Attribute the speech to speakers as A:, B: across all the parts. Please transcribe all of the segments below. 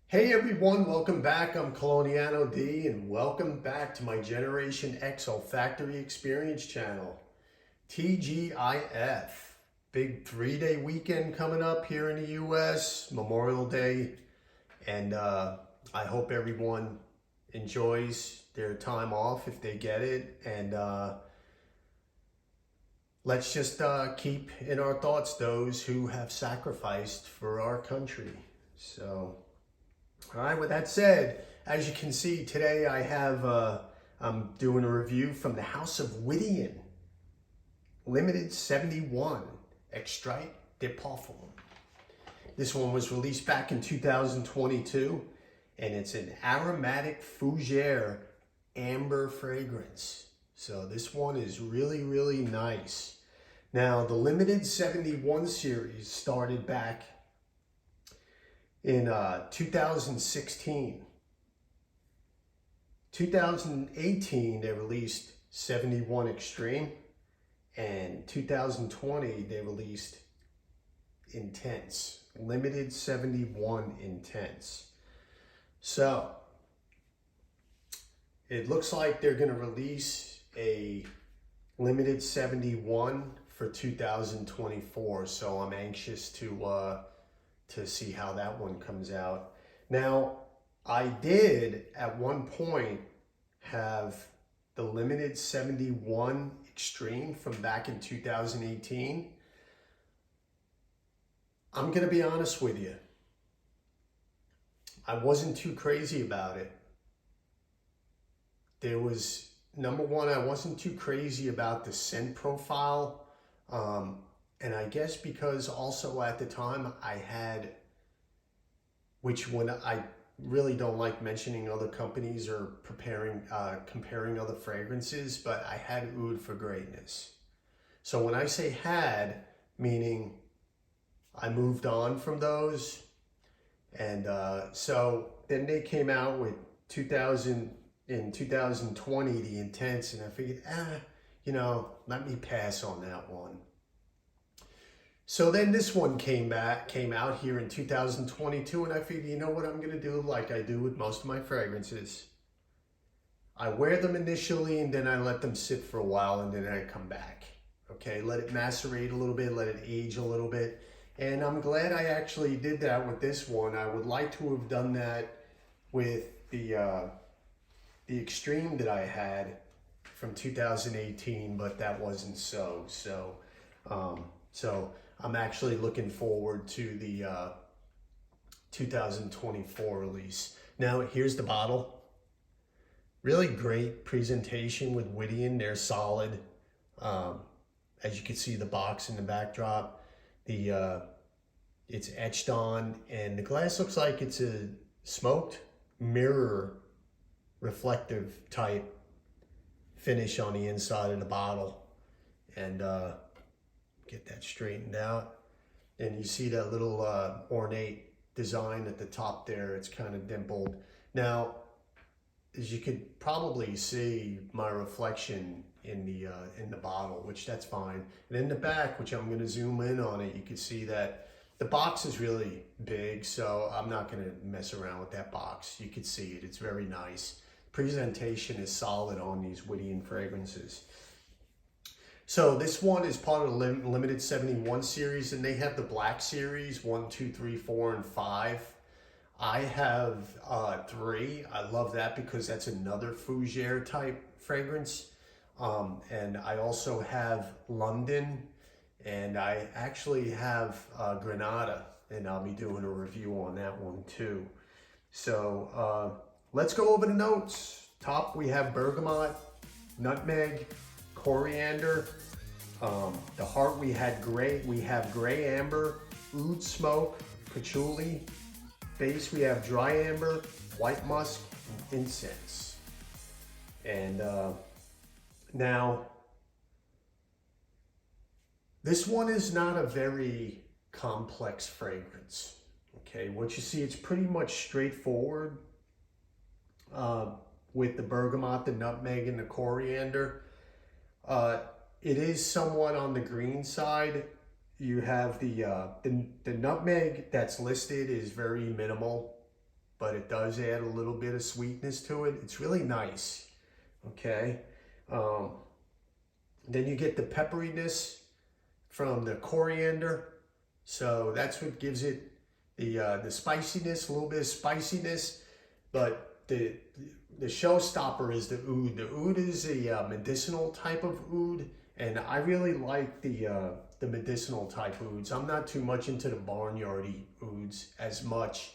A: Hey everyone, welcome back. I'm Coloniano D and welcome back to my Generation X Olfactory Experience channel, TGIF. Big 3-day weekend coming up here in the US, Memorial Day, and I hope everyone enjoys their time off if they get it, and let's just keep in our thoughts those who have sacrificed for our country. So all right, with that said, as you can see today I'm doing a review from the House of Widian, Limited 71, EXTRAIT de PARFUM. This one was released back in 2022, and it's an aromatic fougere amber fragrance. So this one is really, really nice. Now, the Limited 71 series started back in 2016. 2018, they released 71 Extreme, and 2020, they released Intense, Limited 71 Intense. So, it looks like they're gonna release a Limited 71 for 2024, so I'm anxious to see how that one comes out. Now, I did at one point have the Limited 71 Extreme from back in 2018. I'm gonna be honest with you. I wasn't too crazy about it. There was, number one, I wasn't too crazy about the scent profile. And I guess because also at the time I had, which when I really don't like mentioning other companies or comparing other fragrances, but I had oud for greatness. So when I say had, meaning I moved on from those. And so then they came out with 2020, the Intense, and I figured, let me pass on that one. So then this one came out here in 2022, and I figured, you know what I'm gonna do, like I do with most of my fragrances. I wear them initially, and then I let them sit for a while, and then I come back. Okay, let it macerate a little bit, let it age a little bit. And I'm glad I actually did that with this one. I would like to have done that with the Extreme that I had from 2018, but that wasn't so. So I'm actually looking forward to the 2024 release. Now, here's the bottle. Really great presentation with Widian. They're solid. As you can see, the box in the backdrop, it's etched on, and the glass looks like it's a smoked mirror reflective type finish on the inside of the bottle. And get that straightened out, and you see that little ornate design at the top there. It's kind of dimpled. Now, as you could probably see, my reflection in the bottle, which that's fine. And in the back, which I'm going to zoom in on it, you can see that the box is really big, so I'm not going to mess around with that box. You can see it. It's very nice. Presentation is solid on these Widian fragrances. So this one is part of the Limited 71 series, and they have the Black series, 1, 2, 3, 4, and 5. I have 3. I love that because that's another fougere type fragrance. And I also have London, and I actually have Granada, and I'll be doing a review on that one too. So let's go over the notes. Top, we have bergamot, nutmeg, coriander. The heart, we have gray amber, oud smoke, patchouli. Base, we have dry amber, white musk, and incense. And now, this one is not a very complex fragrance. Okay, what you see, it's pretty much straightforward with the bergamot, the nutmeg, and the coriander. It is somewhat on the green side. You have the nutmeg that's listed is very minimal. but it does add a little bit of sweetness to it. It's really nice, okay? Then you get the pepperiness from the coriander. So that's what gives it the spiciness, a little bit of spiciness, but the showstopper is the oud. The oud is a medicinal type of oud, and I really like the medicinal type ouds. I'm not too much into the barnyardy ouds as much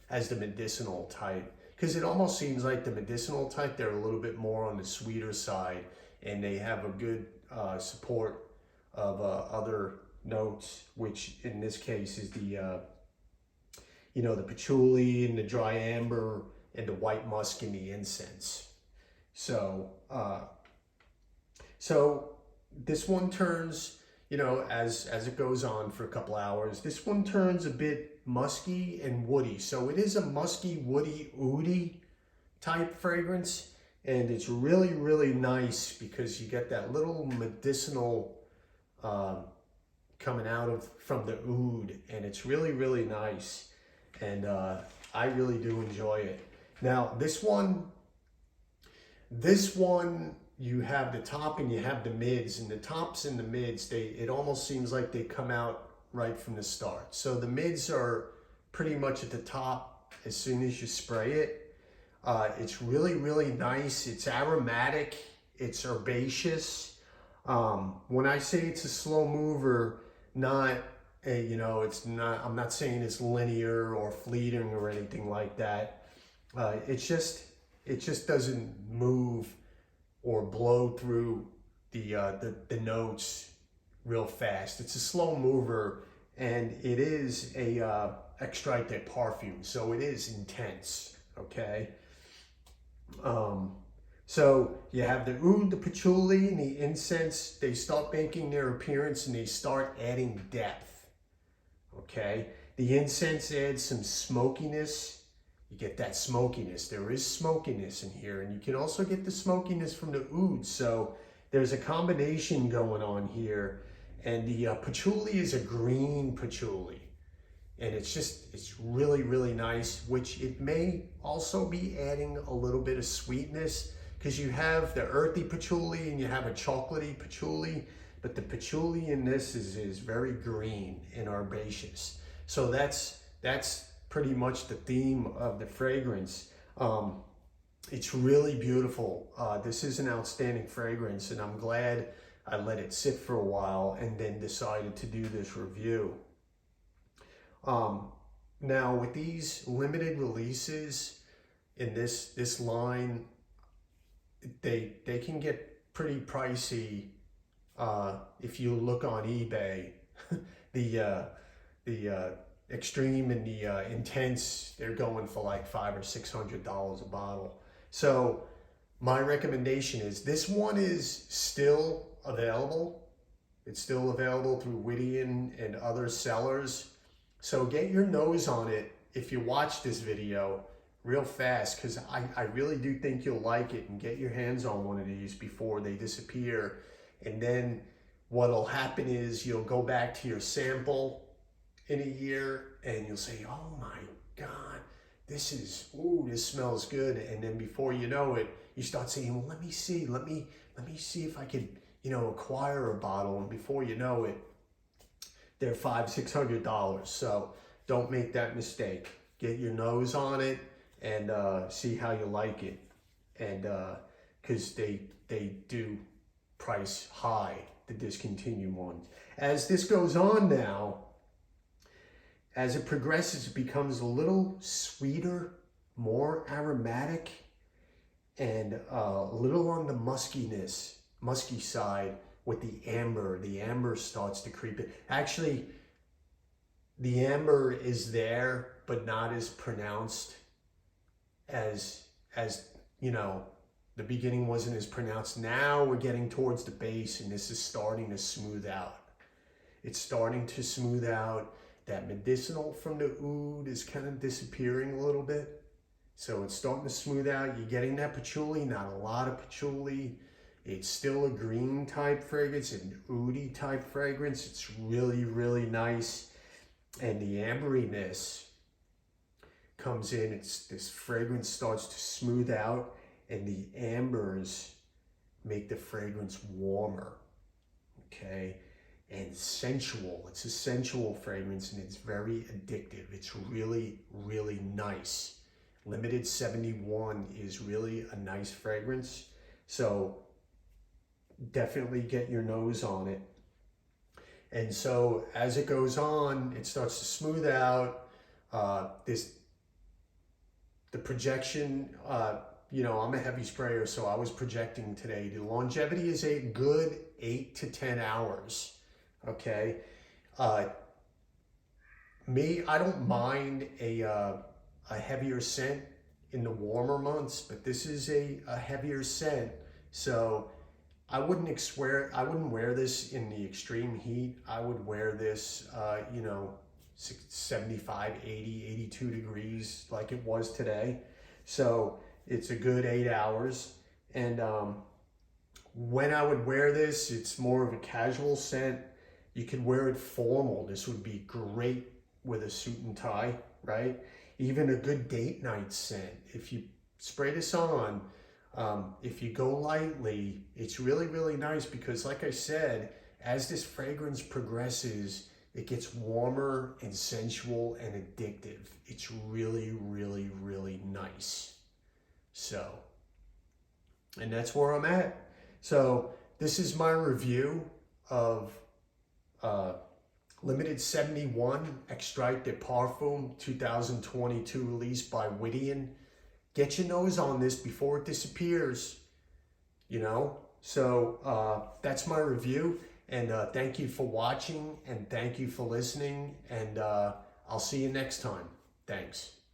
A: as the medicinal type, because it almost seems like the medicinal type, they're a little bit more on the sweeter side, and they have a good support of other notes, which in this case is the you know, the patchouli and the dry amber and the white musk and the incense. So so this one turns, you know, as it goes on for a couple hours, this one turns a bit musky and woody. So it is a musky, woody, oudy type fragrance, and it's really, really nice because you get that little medicinal coming out from the oud, and it's really, really nice, and I really do enjoy it. Now this one you have the top and you have the mids, and the tops and the mids, it almost seems like they come out right from the start. So the mids are pretty much at the top as soon as you spray it. It's really, really nice. It's aromatic, it's herbaceous. When I say it's a slow mover, not a, you know, it's not, I'm not saying it's linear or fleeting or anything like that. It just doesn't move or blow through the notes real fast. It's a slow mover, and it is a EXTRAIT PARFUM, so it is intense, okay? So you have the oud, the patchouli, and the incense. They start making their appearance, and they start adding depth, okay? The incense adds some smokiness. You get that smokiness. There is smokiness in here, and you can also get the smokiness from the oud. So there's a combination going on here, and the patchouli is a green patchouli, and it's really, really nice, which it may also be adding a little bit of sweetness, because you have the earthy patchouli and you have a chocolatey patchouli, but the patchouli in this is very green and herbaceous. So that's pretty much the theme of the fragrance. It's really beautiful. This is an outstanding fragrance, and I'm glad I let it sit for a while and then decided to do this review. Now with these limited releases in this line, they can get pretty pricey. If you look on eBay, the extreme and the intense, they're going for like $500 or $600 a bottle. So my recommendation is this one is still available. It's still available through Widian and other sellers. So get your nose on it if you watch this video real fast, because I really do think you'll like it, and get your hands on one of these before they disappear. And then what'll happen is you'll go back to your sample in a year and you'll say, oh my God, this smells good. And then before you know it, you start saying, well, let me see if I could, you know, acquire a bottle. And before you know it, they're $500, $600. So don't make that mistake. Get your nose on it and see how you like it. And because they do price high, the discontinued ones. As this goes on now, as it progresses, it becomes a little sweeter, more aromatic, and a little on the musky side with the amber. The amber starts to creep in. Actually, the amber is there, but not as pronounced as you know, the beginning wasn't as pronounced. Now we're getting towards the base, and this is starting to smooth out. It's starting to smooth out. That medicinal from the oud is kind of disappearing a little bit. So it's starting to smooth out. You're getting that patchouli, not a lot of patchouli. It's still a green type fragrance, an oudy type fragrance. It's really, really nice. And the amberiness comes in, this fragrance starts to smooth out, and the ambers make the fragrance warmer, okay? And sensual. It's a sensual fragrance, and it's very addictive. It's really, really nice. Limited 71 is really a nice fragrance. So definitely get your nose on it. And so as it goes on, it starts to smooth out. The projection, you know, I'm a heavy sprayer, so I was projecting today. The longevity is a good 8 to 10 hours, okay? Me, I don't mind a heavier scent in the warmer months, but this is a heavier scent, so I wouldn't wear this in the extreme heat. I would wear this, you know, 75, 80, 82 degrees like it was today. So it's a good 8 hours. And when I would wear this, it's more of a casual scent. You could wear it formal. This would be great with a suit and tie, right? Even a good date night scent. If you spray this on, if you go lightly, it's really, really nice because like I said, as this fragrance progresses, it gets warmer and sensual and addictive. It's really, really, really nice. So, and that's where I'm at. So this is my review of Limited 71 EXTRAIT de PARFUM 2022 release by Widian. Get your nose on this before it disappears, you know? So that's my review, and thank you for watching, and thank you for listening, and I'll see you next time. Thanks.